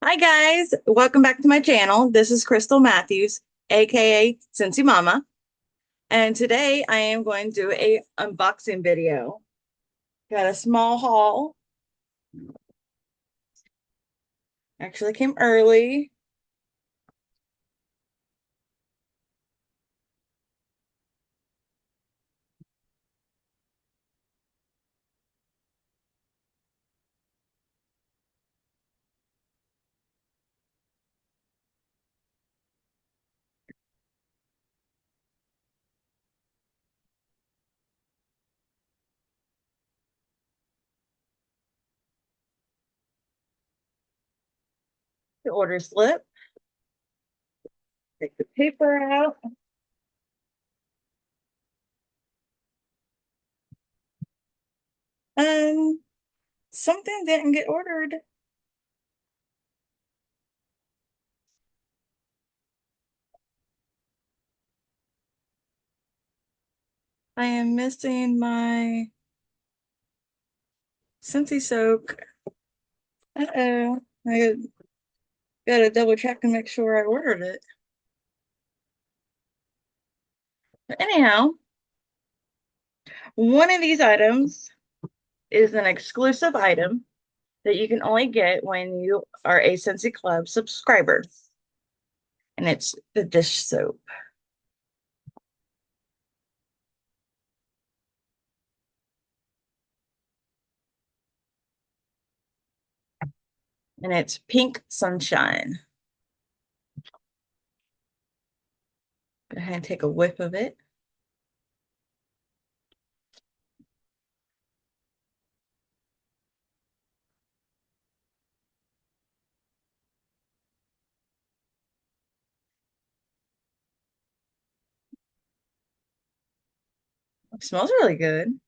Hi guys, welcome back to my channel. This is Crystal Matthews, aka Scentsy Mama, and today I am going to do a unboxing video. Got a small haul. Actually came early. The order slip. Take the paper out. And something didn't get ordered. I am missing my Scentsy soak. Uh-oh. I gotta double check and make sure I ordered it. But anyhow, one of these items is an exclusive item that you can only get when you are a Scentsyclub subscriber, and it's the dish soap. And it's Pink Sunshine. Go ahead and take a whiff of it. It smells really good.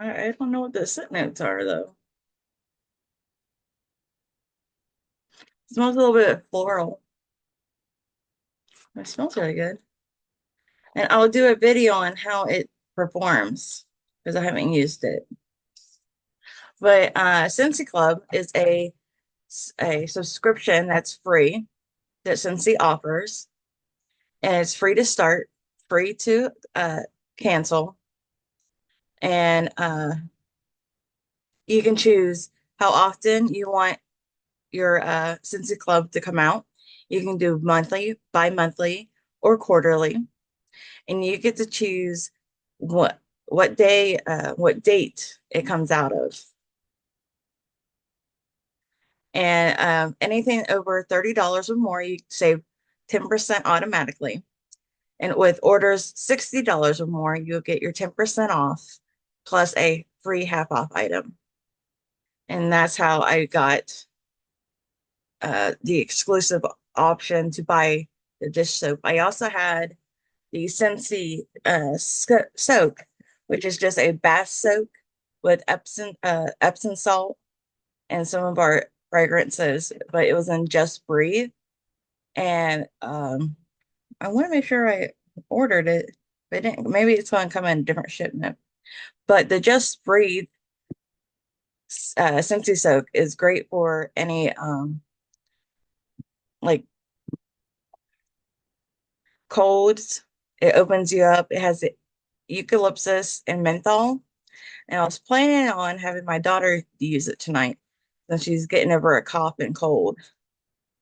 I don't know what the scent notes are though. It smells a little bit floral. It smells really good. And I'll do a video on how it performs because I haven't used it. But Scentsyclub is a subscription that's free that Scentsy offers, and it's free to start, free to cancel, and you can choose how often you want your Scentsyclub to come out. You can do monthly, bi-monthly, or quarterly, and you get to choose what day, what date it comes out of. And anything over $30 or more, you save 10% automatically. And with orders $60 or more, you'll get your 10% off plus a free half off item. And that's how I got the exclusive option to buy the dish soap. I also had the Scentsy soak, which is just a bath soak with Epsom salt and some of our fragrances, but it was in Just Breathe. And I want to make sure I ordered it, but it didn't, maybe it's going to come in a different shipment. But the Just Breathe Scentsy soak is great for any like colds. It opens you up. It has eucalyptus and menthol. And I was planning on having my daughter use it tonight since she's getting over a cough and cold,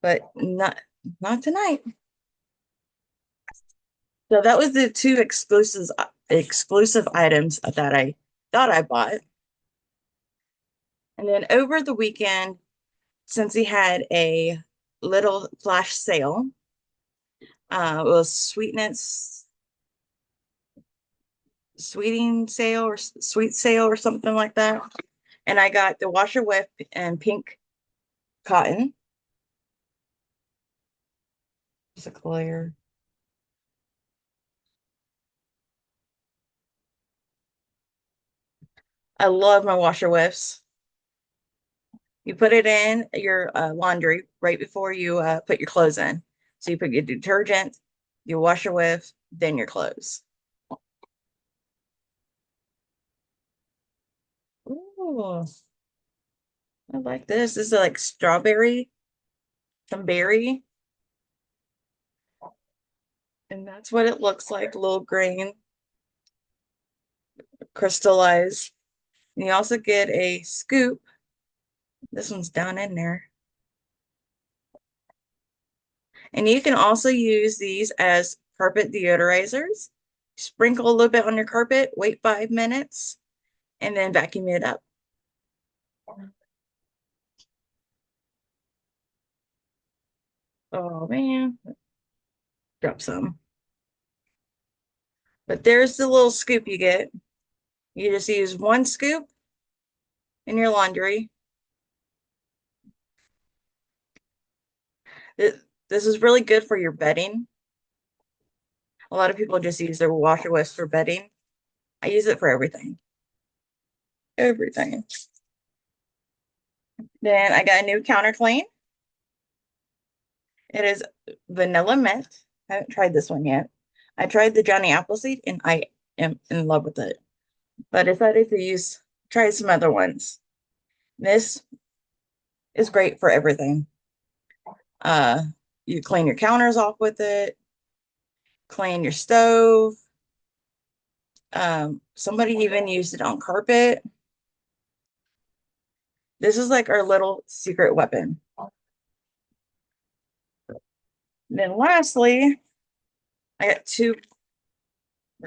but not tonight. So that was the two exclusive items that I thought I bought. And then over the weekend, since he had a little flash sale, it was sweeting sale or sweet sale or something like that. And I got the washer whip and pink cotton. It's a clear. I love my washer whiffs. You put it in your laundry right before you put your clothes in. So you put your detergent, your washer whiff, then your clothes. Oh, I like this. This is like strawberry, some berry, and that's what it looks like, little grain, crystallized. And you also get a scoop. This one's down in there. And you can also use these as carpet deodorizers. Sprinkle a little bit on your carpet, wait 5 minutes, and then vacuum it up. Oh man, drop some. But there's the little scoop you get. You just use one scoop in your laundry. This is really good for your bedding. A lot of people just use their washer whisk for bedding. I use it for everything. Everything. Then I got a new counter clean. It is vanilla mint. I haven't tried this one yet. I tried the Johnny Appleseed and I am in love with it. But I decided to try some other ones. This is great for everything. Uh, you clean your counters off with it, clean your stove. Somebody even used it on carpet. This is like our little secret weapon. And then lastly, I got 2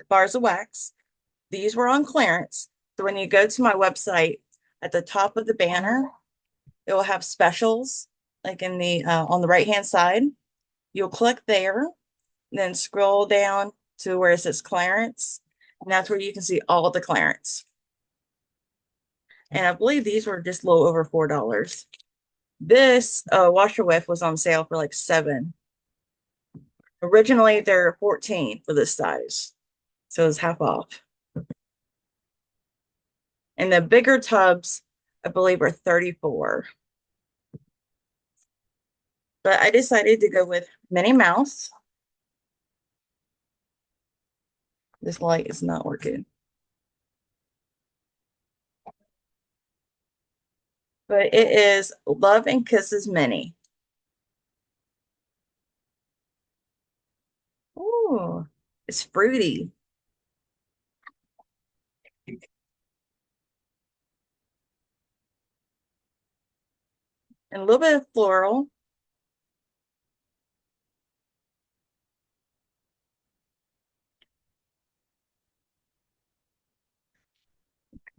bars of wax. These were on clearance. So when you go to my website, at the top of the banner, it will have specials, like in the on the right hand side. You'll click there, then scroll down to where it says clearance, and that's where you can see all the clearance. And I believe these were just a little over $4. This washer whiff was on sale for like 7. Originally, they're 14 for this size, so it's half off. And the bigger tubs, I believe, are 34. But I decided to go with Minnie Mouse. This light is not working. But it is Love and Kisses Minnie. Ooh, it's fruity and a little bit of floral.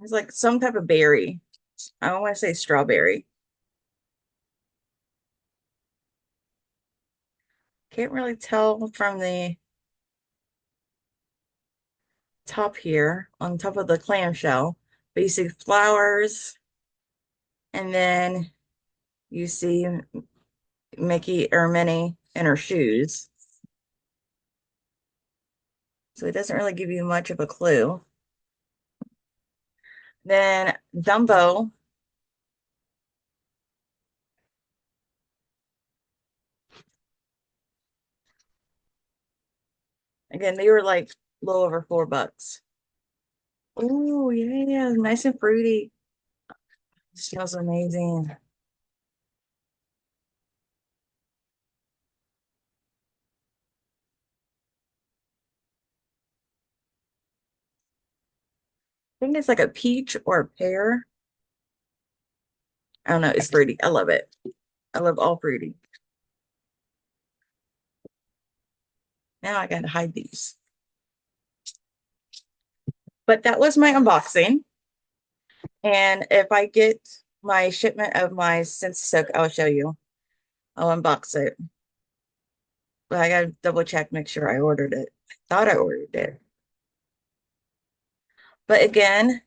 It's like some type of berry. I don't want to say strawberry. Can't really tell from the top here on top of the clamshell, but you see flowers, and then you see Mickey or Minnie in her shoes. So it doesn't really give you much of a clue. Then Dumbo, again, they were like a little over $4. Oh, yeah, nice and fruity. It smells amazing. I think it's like a peach or a pear. I don't know. It's fruity. I love it. I love all fruity. Now I gotta hide these. But that was my unboxing. And if I get my shipment of my Scentsy soak, I'll show you. I'll unbox it. But I gotta double check, make sure I ordered it. I thought I ordered it. But again,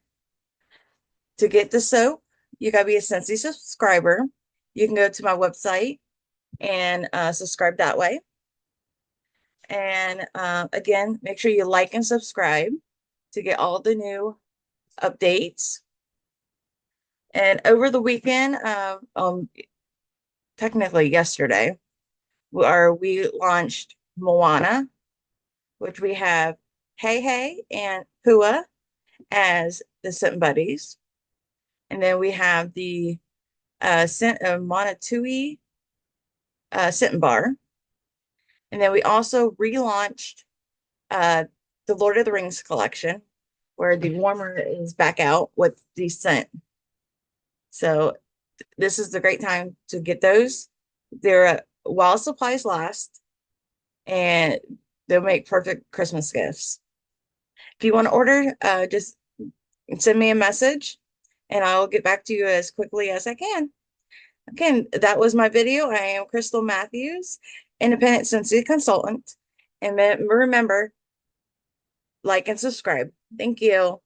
to get the soap, you gotta be a Scentsy subscriber. You can go to my website and subscribe that way. And again, make sure you like and subscribe to get all the new updates. And over the weekend, technically yesterday, we launched Moana, which we have Hey Hey and Pua as the Scent Buddies. And then we have the scent of Monotui scent bar. And then we also relaunched uh, the Lord of the Rings collection, where the warmer is back out with the scent. So this is the great time to get those. They're while supplies last, and they'll make perfect Christmas gifts. If you want to order, just send me a message, and I will get back to you as quickly as I can. Again, that was my video. I am Crystal Matthews, independent Scentsy consultant. And remember, like and subscribe. Thank you.